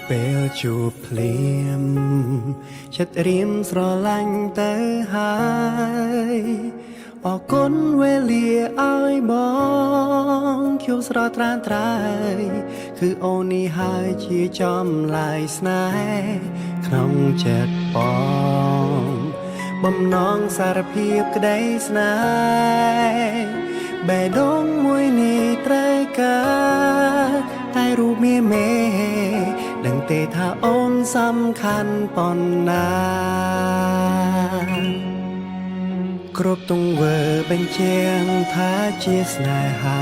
ពេលជួបភ្លៀមចិត្តរៀមស្រឡាញ់ទៅហើយអរគុណវេលាឲ្យបងខ្ញុំស្រស់ត្រានត្រៃគឺអូននេះហើយជាចំឡាយស្នេហ៍ក្នុងចិត្តបងបំណងសារភាពក្តីស្នេហ៍បេះដូងមួយនេះត្រូវការតែរូបមានមេដឹងទេថាអូនសំខាន់ប៉ុណ្ណាគ្រប់ទង្វើបញ្ជាក់ថាជាស្នេហា